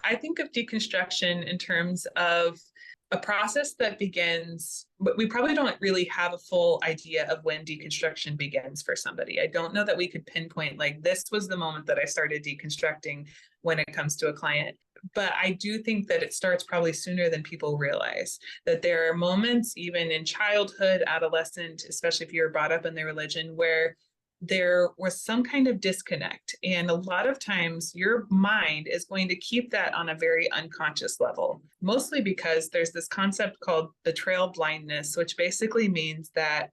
I think of deconstruction in terms of a process that begins, but we probably don't really have a full idea of when deconstruction begins for somebody. I don't know that we could pinpoint, like, this was the moment that I started deconstructing when it comes to a client. But I do think that it starts probably sooner than people realize, that there are moments, even in childhood, adolescent, especially if you're brought up in their religion, where there was some kind of disconnect. And a lot of times your mind is going to keep that on a very unconscious level, mostly because there's this concept called betrayal blindness, which basically means that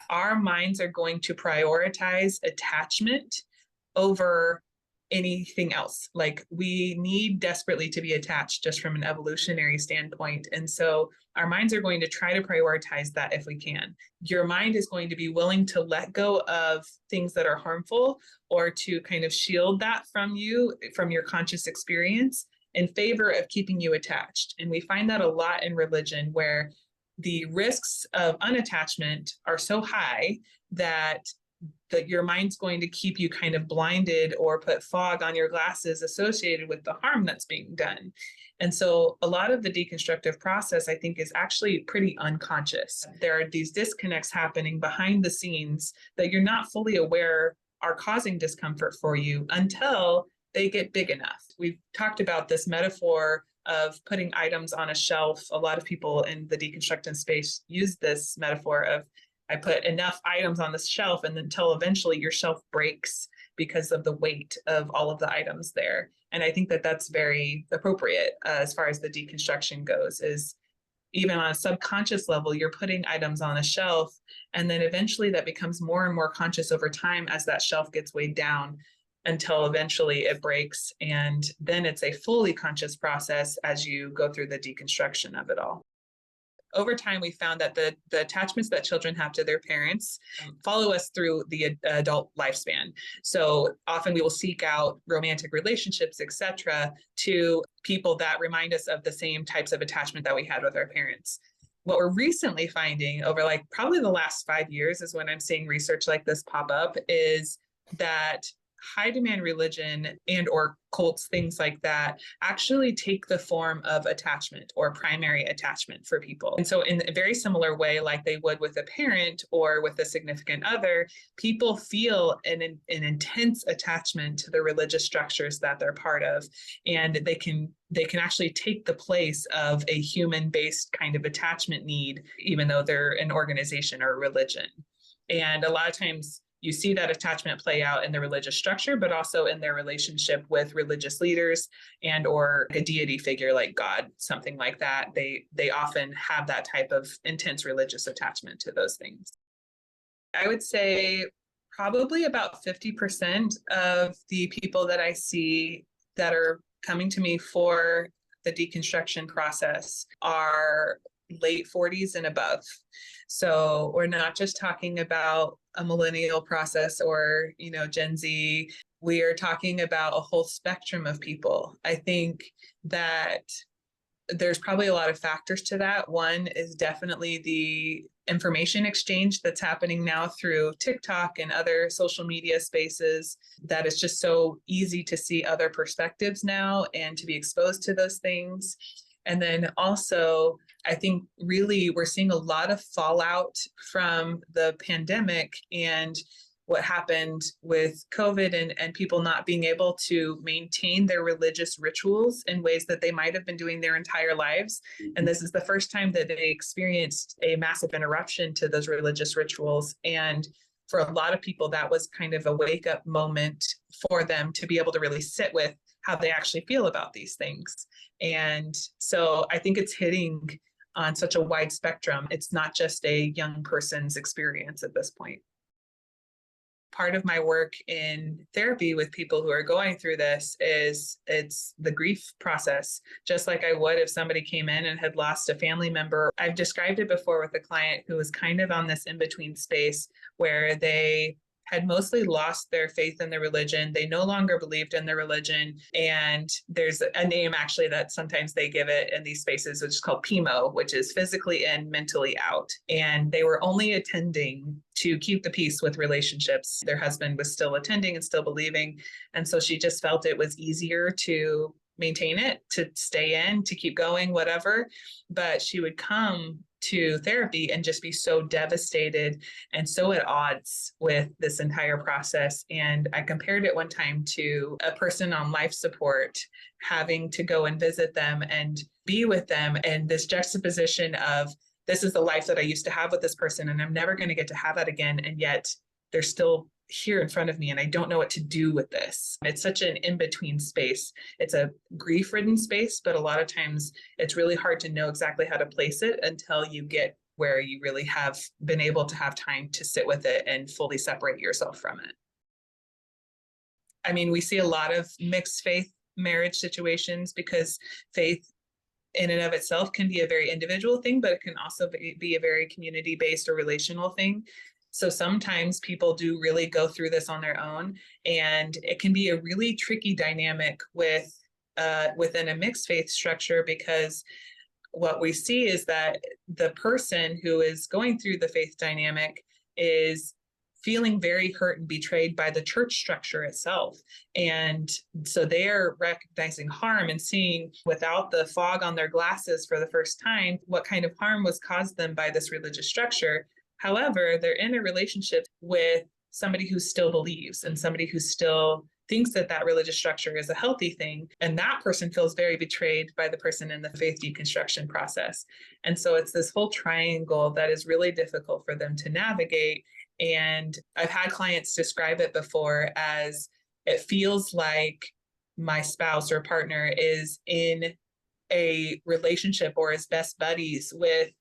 our minds are going to prioritize attachment over anything else. Like, we need desperately to be attached just from an evolutionary standpoint. And so our minds are going to try to prioritize that if we can. Your mind is going to be willing to let go of things that are harmful or to kind of shield that from you, from your conscious experience, in favor of keeping you attached. And we find that a lot in religion, where the risks of unattachment are so high that your mind's going to keep you kind of blinded or put fog on your glasses associated with the harm that's being done. And so a lot of the deconstructive process, I think, is actually pretty unconscious. There are these disconnects happening behind the scenes that you're not fully aware are causing discomfort for you until they get big enough. We've talked about this metaphor of putting items on a shelf. A lot of people in the deconstructive space use this metaphor of, I put enough items on the shelf and until eventually your shelf breaks because of the weight of all of the items there. And I think that that's very appropriate as far as the deconstruction goes, is even on a subconscious level, you're putting items on a shelf, and then eventually that becomes more and more conscious over time as that shelf gets weighed down until eventually it breaks. And then it's a fully conscious process as you go through the deconstruction of it all. Over time, we found that the attachments that children have to their parents follow us through the adult lifespan. So often we will seek out romantic relationships, etc., to people that remind us of the same types of attachment that we had with our parents. What we're recently finding over like probably the last 5 years is when I'm seeing research like this pop up, is that high demand religion and or cults, things like that, actually take the form of attachment or primary attachment for people. And so in a very similar way, like they would with a parent or with a significant other, people feel an intense attachment to the religious structures that they're part of. And they can actually take the place of a human-based kind of attachment need, even though they're an organization or a religion. And a lot of times you see that attachment play out in the religious structure, but also in their relationship with religious leaders and or a deity figure like God, something like that. They often have that type of intense religious attachment to those things. I would say probably about 50% of the people that I see that are coming to me for the deconstruction process are late 40s and above. So we're not just talking about a millennial process or, Gen Z. We are talking about a whole spectrum of people. I think that there's probably a lot of factors to that. One is definitely the information exchange that's happening now through TikTok and other social media spaces, that it's just so easy to see other perspectives now and to be exposed to those things. And then also, I think really we're seeing a lot of fallout from the pandemic and what happened with COVID and people not being able to maintain their religious rituals in ways that they might have been doing their entire lives. And this is the first time that they experienced a massive interruption to those religious rituals. And for a lot of people, that was kind of a wake-up moment for them to be able to really sit with how they actually feel about these things. And so I think it's hitting on such a wide spectrum. It's not just a young person's experience at this point. Part of my work in therapy with people who are going through this is it's the grief process, just like I would if somebody came in and had lost a family member. I've described it before with a client who was kind of on this in-between space where they had mostly lost their faith in the religion. They no longer believed in the religion. And there's a name actually that sometimes they give it in these spaces, which is called PMO, which is physically in, mentally out. And they were only attending to keep the peace with relationships. Their husband was still attending and still believing. And so she just felt it was easier to maintain it, to stay in, to keep going, whatever. But she would come to therapy and just be so devastated and so at odds with this entire process. And I compared it one time to a person on life support having to go and visit them and be with them, and this juxtaposition of, this is the life that I used to have with this person, and I'm never going to get to have that again. And yet they're still here in front of me, and I don't know what to do with this. It's such an in-between space. It's a grief-ridden space, but a lot of times it's really hard to know exactly how to place it until you get where you really have been able to have time to sit with it and fully separate yourself from it. I mean, we see a lot of mixed faith marriage situations because faith in and of itself can be a very individual thing, but it can also be a very community-based or relational thing. So sometimes people do really go through this on their own, and it can be a really tricky dynamic within a mixed faith structure, because what we see is that the person who is going through the faith dynamic is feeling very hurt and betrayed by the church structure itself. And so they are recognizing harm and seeing without the fog on their glasses for the first time what kind of harm was caused them by this religious structure. However, they're in a relationship with somebody who still believes and somebody who still thinks that that religious structure is a healthy thing. And that person feels very betrayed by the person in the faith deconstruction process. And so it's this whole triangle that is really difficult for them to navigate. And I've had clients describe it before as, it feels like my spouse or partner is in a relationship or is best buddies with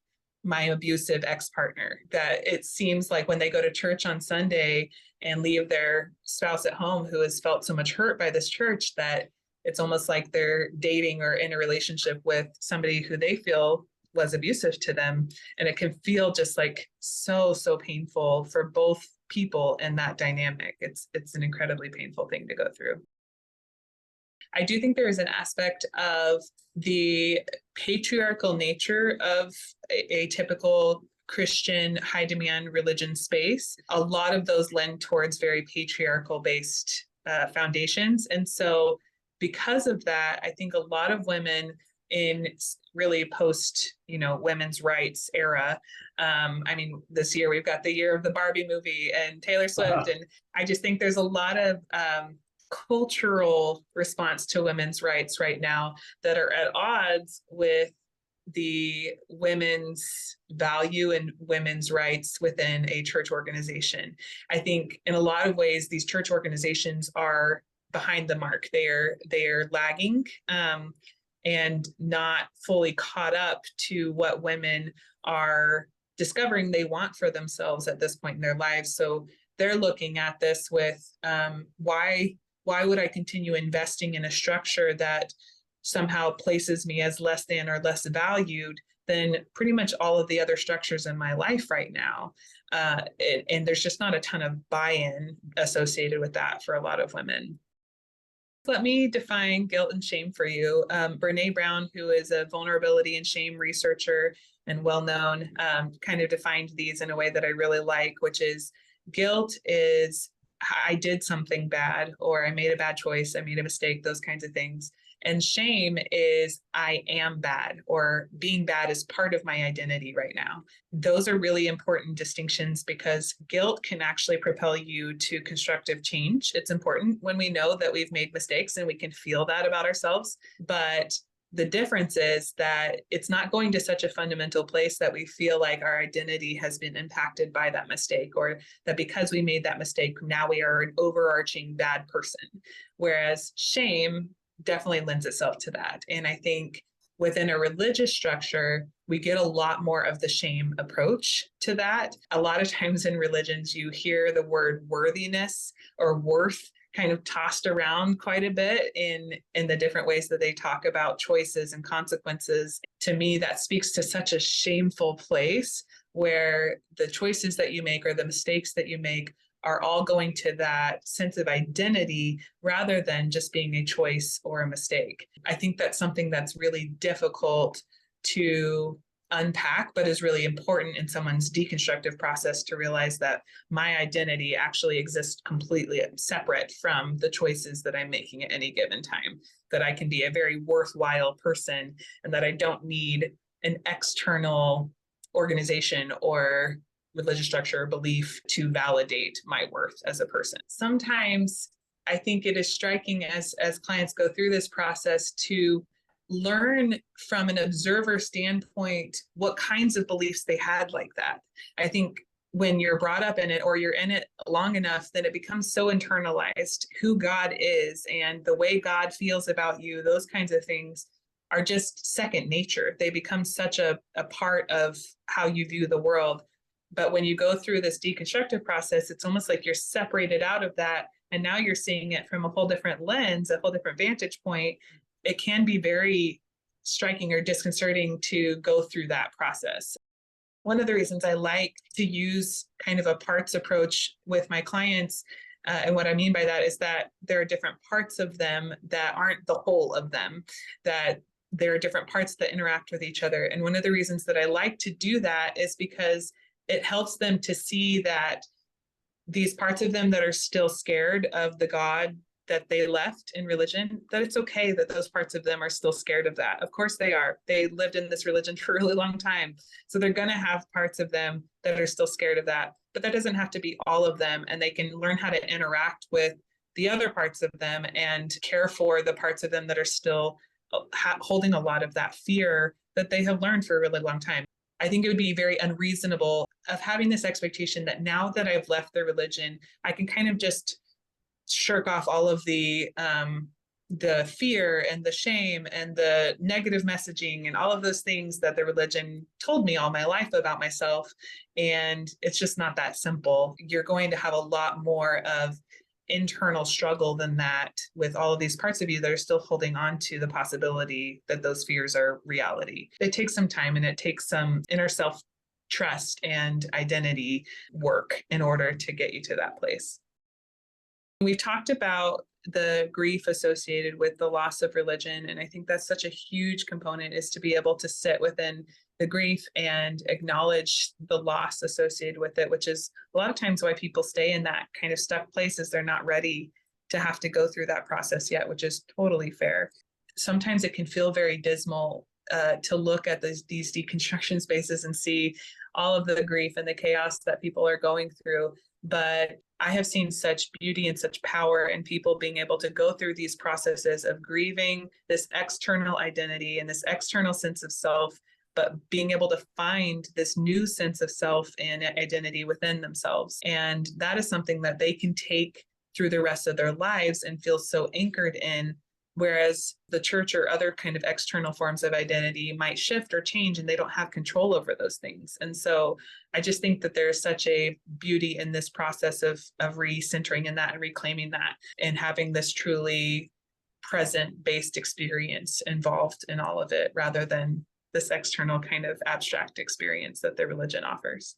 my abusive ex-partner, that it seems like when they go to church on Sunday and leave their spouse at home who has felt so much hurt by this church, that it's almost like they're dating or in a relationship with somebody who they feel was abusive to them. And it can feel just like so painful for both people in that dynamic. It's an incredibly painful thing to go through. I do think there is an aspect of the patriarchal nature of a typical Christian high demand religion space. A lot of those lend towards very patriarchal based foundations. And so because of that, I think a lot of women in really post, women's rights era. I mean, this year we've got the year of the Barbie movie and Taylor Swift. And I just think there's a lot of cultural response to women's rights right now that are at odds with the women's value and women's rights within a church organization. I think in a lot of ways, these church organizations are behind the mark. They are lagging and not fully caught up to what women are discovering they want for themselves at this point in their lives. So they're looking at this with why would I continue investing in a structure that somehow places me as less than or less valued than pretty much all of the other structures in my life right now? And there's just not a ton of buy-in associated with that for a lot of women. Let me define guilt and shame for you. Brene Brown, who is a vulnerability and shame researcher and well-known, kind of defined these in a way that I really like, which is guilt is I did something bad, or I made a bad choice, I made a mistake, those kinds of things. And shame is I am bad, or being bad is part of my identity right now. Those are really important distinctions because guilt can actually propel you to constructive change. It's important when we know that we've made mistakes and we can feel that about ourselves. But the difference is that it's not going to such a fundamental place that we feel like our identity has been impacted by that mistake, or that because we made that mistake, now we are an overarching bad person. Whereas shame definitely lends itself to that. And I think within a religious structure, we get a lot more of the shame approach to that. A lot of times in religions, you hear the word worthiness or worth kind of tossed around quite a bit in the different ways that they talk about choices and consequences. To me, that speaks to such a shameful place where the choices that you make or the mistakes that you make are all going to that sense of identity rather than just being a choice or a mistake. I think that's something that's really difficult to unpack, but is really important in someone's deconstructive process to realize that my identity actually exists completely separate from the choices that I'm making at any given time, that I can be a very worthwhile person and that I don't need an external organization or religious structure or belief to validate my worth as a person. Sometimes I think it is striking as clients go through this process to learn from an observer standpoint what kinds of beliefs they had like that. I think when you're brought up in it or you're in it long enough, then it becomes so internalized who God is and the way God feels about you. Those kinds of things are just second nature. They become such a part of how you view the world. But when you go through this deconstructive process, it's almost like you're separated out of that. And now you're seeing it from a whole different lens, a whole different vantage point. It can be very striking or disconcerting to go through that process. One of the reasons I like to use kind of a parts approach with my clients, and what I mean by that is that there are different parts of them that aren't the whole of them, that there are different parts that interact with each other. And one of the reasons that I like to do that is because it helps them to see that these parts of them that are still scared of the God that they left in religion, that it's okay that those parts of them are still scared of that. Of course they are. They lived in this religion for a really long time. So they're going to have parts of them that are still scared of that. But that doesn't have to be all of them. And they can learn how to interact with the other parts of them and care for the parts of them that are still holding a lot of that fear that they have learned for a really long time. I think it would be very unreasonable of having this expectation that now that I've left the religion, I can kind of just shirk off all of the fear and the shame and the negative messaging and all of those things that the religion told me all my life about myself. And it's just not that simple. You're going to have a lot more of internal struggle than that with all of these parts of you that are still holding on to the possibility that those fears are reality. It takes some time and it takes some inner self trust and identity work in order to get you to that place. We've talked about the grief associated with the loss of religion, and I think that's such a huge component, is to be able to sit within the grief and acknowledge the loss associated with it, which is a lot of times why people stay in that kind of stuck place, is they're not ready to have to go through that process yet, which is totally fair. Sometimes it can feel very dismal to look at these deconstruction spaces and see all of the grief and the chaos that people are going through. But I have seen such beauty and such power in people being able to go through these processes of grieving this external identity and this external sense of self, but being able to find this new sense of self and identity within themselves. And that is something that they can take through the rest of their lives and feel so anchored in. Whereas the church or other kind of external forms of identity might shift or change and they don't have control over those things. And so I just think that there's such a beauty in this process of recentering in that and reclaiming that and having this truly present-based experience involved in all of it rather than this external kind of abstract experience that the religion offers.